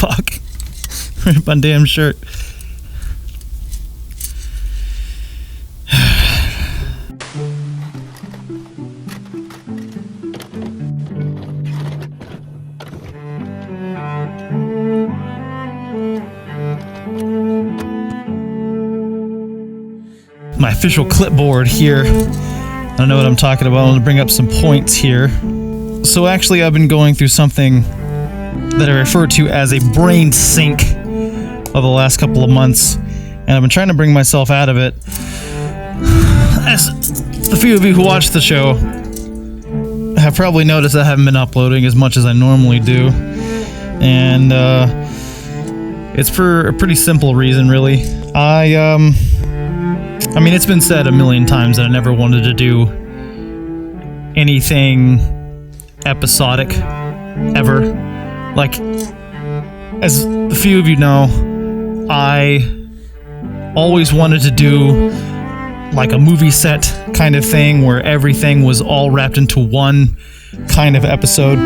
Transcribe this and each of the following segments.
Fuck. Rip my damn shirt. My official clipboard here. I don't know what I'm talking about. I'm going to bring up some points here. So actually, I've been going through something that I refer to as a brain sink of the last couple of months, and I've been trying to bring myself out of it. As the few of you who watch the show have probably noticed, I haven't been uploading as much as I normally do, and it's for a pretty simple reason, really. I mean, it's been said a million times that I never wanted to do anything episodic, ever. Like, as a few of you know, I always wanted to do like a movie set kind of thing where everything was all wrapped into one kind of episode.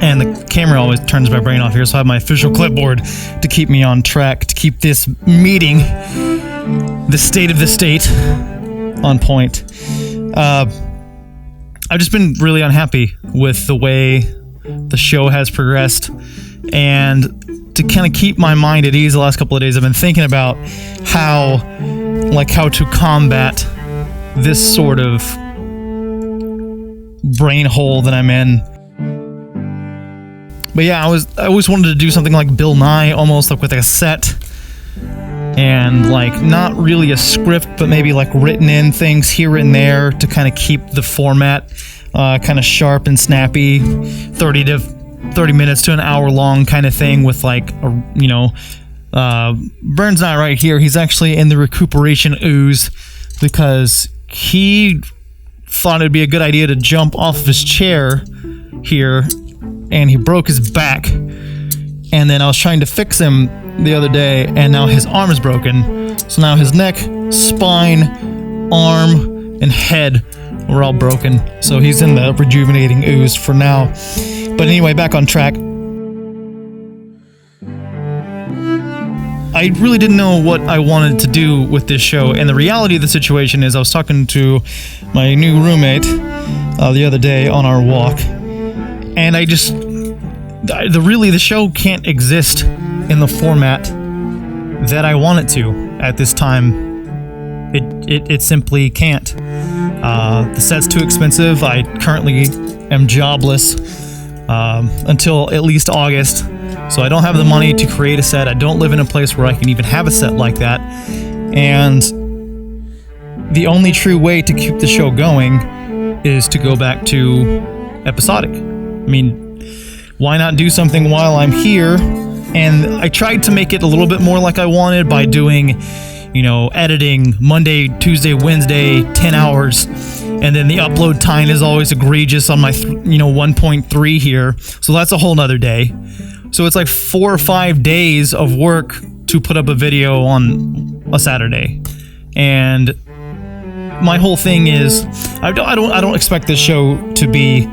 And the camera always turns my brain off here, so I have my official clipboard to keep me on track, to keep this meeting, the state of the state, on point. I've just been really unhappy with the way the show has progressed, and to kind of keep my mind at ease the last couple of days, I've been thinking about how to combat this sort of brain hole that I'm in. But yeah, I always wanted to do something like Bill Nye, almost like with a set, and like not really a script, but maybe like written in things here and there to kind of keep the format kind of sharp and snappy, 30 minutes to an hour long kind of thing, with like Burns not right here. He's actually in the recuperation ooze because he thought it'd be a good idea to jump off of his chair here, and he broke his back. And then I was trying to fix him the other day, and now his arm is broken. So now his neck, spine, arm, and head were all broken. So he's in the rejuvenating ooze for now. But anyway, back on track. I really didn't know what I wanted to do with this show, and the reality of the situation is I was talking to my new roommate the other day on our walk, and the show can't exist in the format that I want it to at this time. It simply can't. The set's too expensive. I currently am jobless until at least August, so I don't have the money to create a set. I don't live in a place where I can even have a set like that, and the only true way to keep the show going is to go back to episodic. I mean, why not do something while I'm here? And I tried to make it a little bit more like I wanted by doing, editing Monday, Tuesday, Wednesday, 10 hours. And then the upload time is always egregious on my, 1.3 here. So that's a whole nother day. So it's like 4 or 5 days of work to put up a video on a Saturday. And my whole thing is, I don't expect this show to be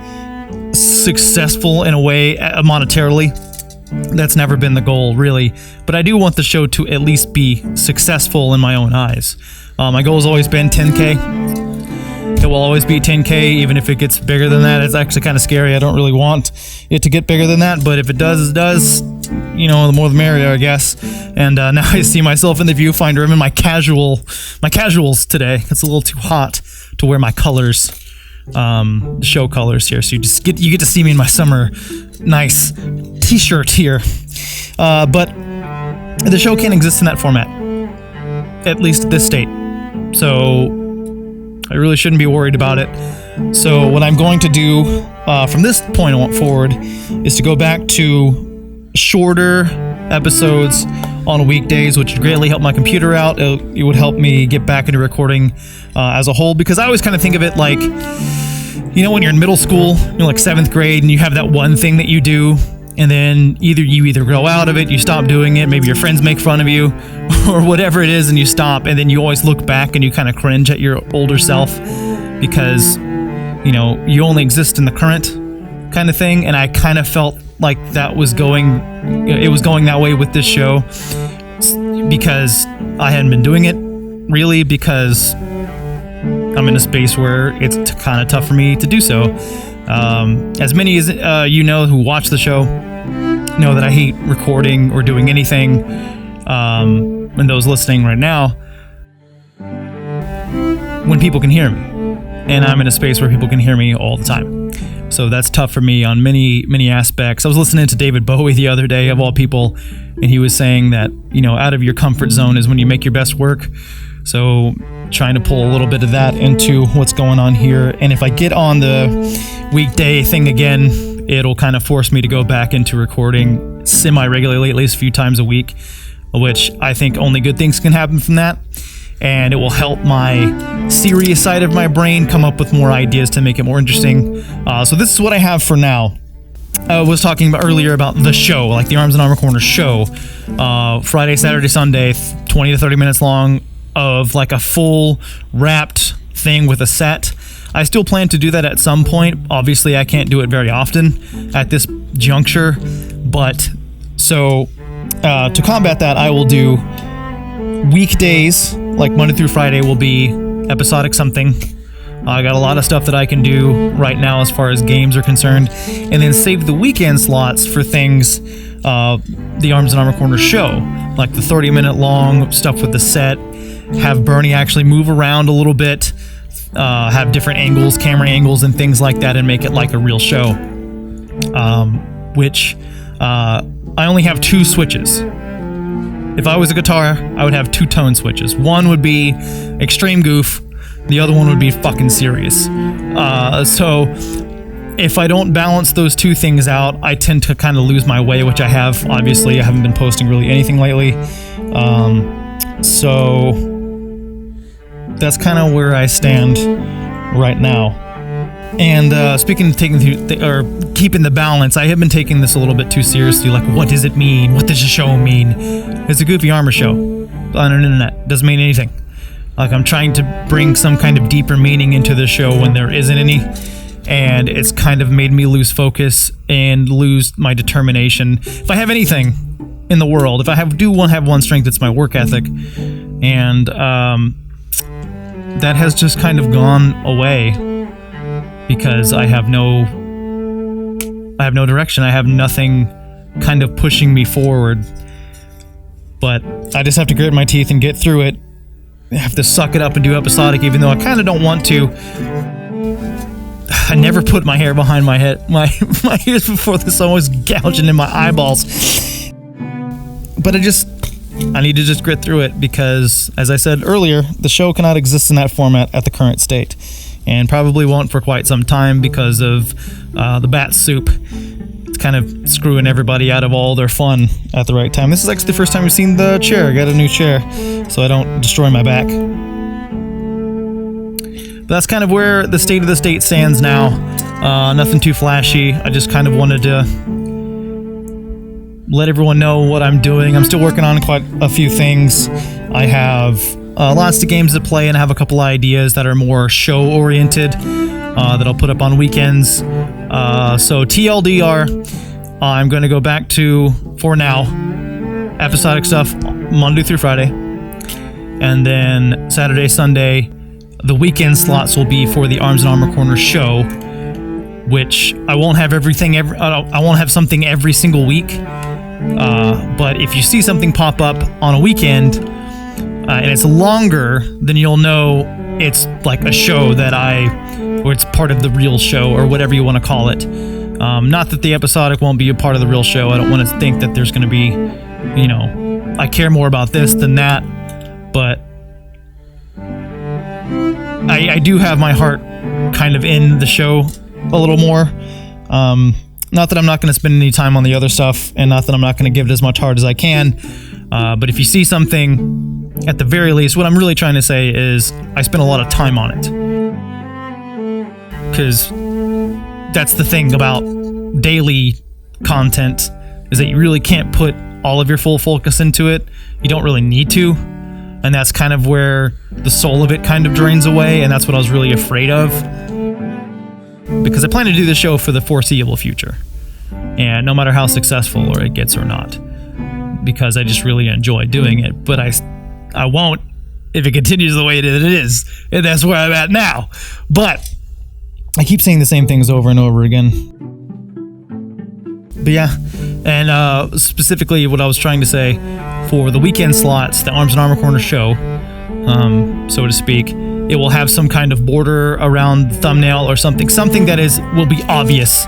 successful in a way monetarily. That's never been the goal, really, but I do want the show to at least be successful in my own eyes. My goal has always been 10K. It will always be 10K, even if it gets bigger than that. It's actually kind of scary. I don't really want it to get bigger than that, but if it does, it does. The more the merrier, I guess. And now I see myself in the viewfinder. I'm in my casuals today. It's a little too hot to wear my colors. Show colors here, so you get to see me in my summer nice t-shirt here, but the show can't exist in that format, at least at this state, so I really shouldn't be worried about it. So what I'm going to do from this point on forward is to go back to shorter episodes on weekdays, which would greatly help my computer out. It would help me get back into recording as a whole, because I always kind of think of it like, when you're in middle school, you're like 7th grade, and you have that one thing that you do, and then you grow out of it, you stop doing it, maybe your friends make fun of you, or whatever it is, and you stop, and then you always look back and you kind of cringe at your older self, because, you only exist in the current kind of thing, and I kind of felt like that was going, it was going that way with this show, because I hadn't been doing it really, because I'm in a space where it's kind of tough for me to do so. As many as you know who watch the show know that I hate recording or doing anything, and those listening right now, when people can hear me, and I'm in a space where people can hear me all the time. So that's tough for me on many aspects. I was listening to David Bowie the other day, of all people, and he was saying that, you know, out of your comfort zone is when you make your best work. So trying to pull a little bit of that into what's going on here. And if I get on the weekday thing again, it'll kind of force me to go back into recording semi-regularly, at least a few times a week, which I think only good things can happen from that. And it will help my serious side of my brain come up with more ideas to make it more interesting. So this is what I have for now. I was talking about earlier about the show, like the Arms and Armor Corner show. Friday, Saturday, Sunday, 20 to 30 minutes long, of like a full wrapped thing with a set. I still plan to do that at some point. Obviously, I can't do it very often at this juncture. But so to combat that, I will do weekdays, like Monday through Friday, will be episodic something. I got a lot of stuff that I can do right now as far as games are concerned, and then save the weekend slots for things, the Arms and Armor Corner show, like the 30-minute long stuff with the set, have Bernie actually move around a little bit, have different angles, camera angles and things like that, and make it like a real show, which I only have 2 switches. If I was a guitar, I would have 2 tone switches. One would be extreme goof, the other one would be fucking serious. So if I don't balance those 2 things out, I tend to kind of lose my way, which I have. Obviously, I haven't been posting really anything lately. So that's kind of where I stand right now. And speaking of keeping the balance, I have been taking this a little bit too seriously. Like, what does it mean? What does the show mean? It's a Goofy Armor show on the internet. Doesn't mean anything. Like, I'm trying to bring some kind of deeper meaning into the show when there isn't any, and it's kind of made me lose focus and lose my determination. If I have anything in the world, if I do have one strength, it's my work ethic, and that has just kind of gone away. Because I have no direction. I have nothing kind of pushing me forward. But I just have to grit my teeth and get through it. I have to suck it up and do episodic, even though I kind of don't want to. I never put my hair behind my head, my ears before this. I'm always gouging in my eyeballs. But I need to just grit through it, because, as I said earlier, the show cannot exist in that format at the current state. And probably won't for quite some time, because of the bat soup. It's kind of screwing everybody out of all their fun at the right time. This is actually the first time we've seen the chair. I got a new chair, so I don't destroy my back. But that's kind of where the state of the state stands now. Nothing too flashy. I just kind of wanted to let everyone know what I'm doing. I'm still working on quite a few things. I have lots of games to play, and I have a couple ideas that are more show-oriented that I'll put up on weekends. So TLDR, I'm going to go back to, for now, episodic stuff Monday through Friday. And then Saturday, Sunday, the weekend slots will be for the Arms and Armor Corner show, which I won't have everything. I won't have something every single week. But if you see something pop up on a weekend, and it's longer, then you'll know it's like a show or it's part of the real show, or whatever you want to call it. Not that the episodic won't be a part of the real show. I don't want to think that there's going to be, I care more about this than that. But I do have my heart kind of in the show a little more. Not that I'm not going to spend any time on the other stuff, and not that I'm not going to give it as much heart as I can. But if you see something, at the very least, what I'm really trying to say is I spend a lot of time on it. Because that's the thing about daily content, is that you really can't put all of your full focus into it. You don't really need to. And that's kind of where the soul of it kind of drains away, and that's what I was really afraid of. Because I plan to do this show for the foreseeable future. and no matter how successful or it gets or not, because I just really enjoy doing it. But I won't if it continues the way it is, and that's where I'm at now. But I keep saying the same things over and over again. But yeah, and specifically what I was trying to say for the weekend slots, the Arms and Armor Corner show, so to speak, it will have some kind of border around the thumbnail or something that will be obvious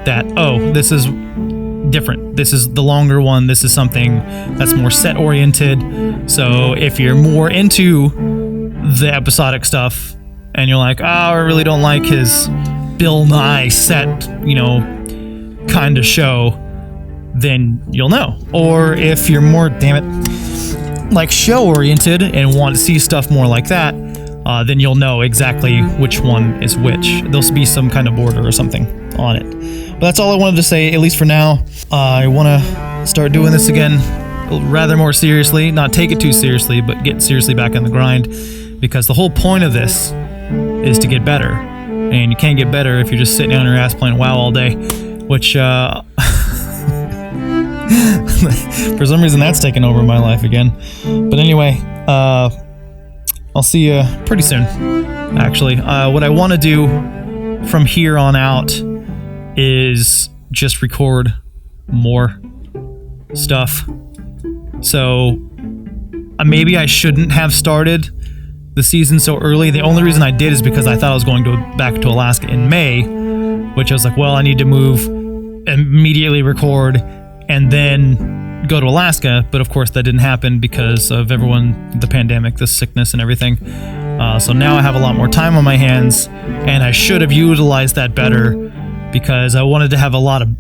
that, oh, this is different. This is the longer one. This is something that's more set oriented. So if you're more into the episodic stuff and you're like, oh, I really don't like his Bill Nye set, kind of show, then you'll know. Or if you're more, like show oriented and want to see stuff more like that, then you'll know exactly which one is which. There'll be some kind of border or something on it. But that's all I wanted to say, at least for now. I want to start doing this again rather more seriously, not take it too seriously, but get seriously back on the grind, because the whole point of this is to get better. And you can't get better if you're just sitting on your ass playing WoW all day, which for some reason that's taken over my life again. But anyway, I'll see you pretty soon, actually. What I want to do from here on out is just record more stuff. So maybe I shouldn't have started the season so early. The only reason I did is because I thought I was going back to Alaska in May, which I was like, well, I need to move, immediately record, and then go to Alaska. But of course that didn't happen because of the pandemic, the sickness and everything. So now I have a lot more time on my hands, and I should have utilized that better, because I wanted to have a lot of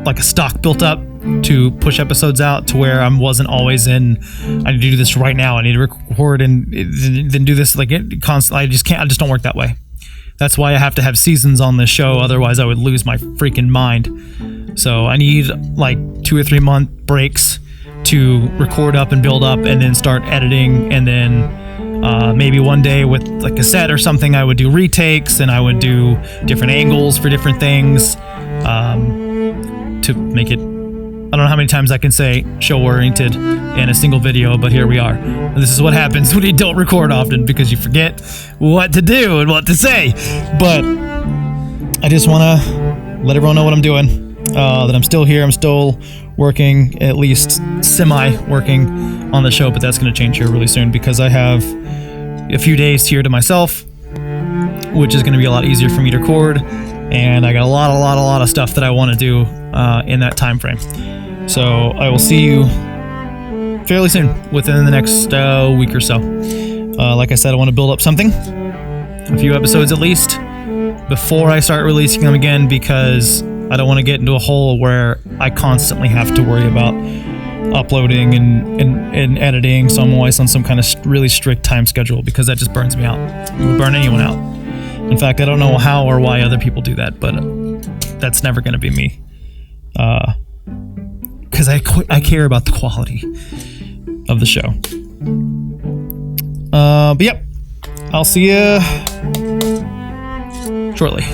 a stock built up to push episodes out to where I wasn't always I need to do this right now, I need to record and then do this constantly. I just don't work that way. That's why I have to have seasons on this show, otherwise I would lose my freaking mind. So I need 2 or 3 month breaks to record up and build up, and then start editing, and then maybe one day with a set or something, I would do retakes, and I would do different angles for different things, to make it, I don't know how many times I can say show oriented in a single video, but here we are. And this is what happens when you don't record often, because you forget what to do and what to say. But I just want to let everyone know what I'm doing, that I'm still here, I'm still working, at least semi-working on the show, but that's going to change here really soon, because I have a few days here to myself, which is going to be a lot easier for me to record, and I got a lot of stuff that I want to do in that time frame. So I will see you fairly soon, within the next week or so. Like I said, I want to build up something, a few episodes at least, before I start releasing them again, because I don't want to get into a hole where I constantly have to worry about uploading and editing, so I'm always on some kind of really strict time schedule, because that just burns me out. It would burn anyone out. In fact, I don't know how or why other people do that, but that's never going to be me. Because I care about the quality of the show. But yep, I'll see you shortly.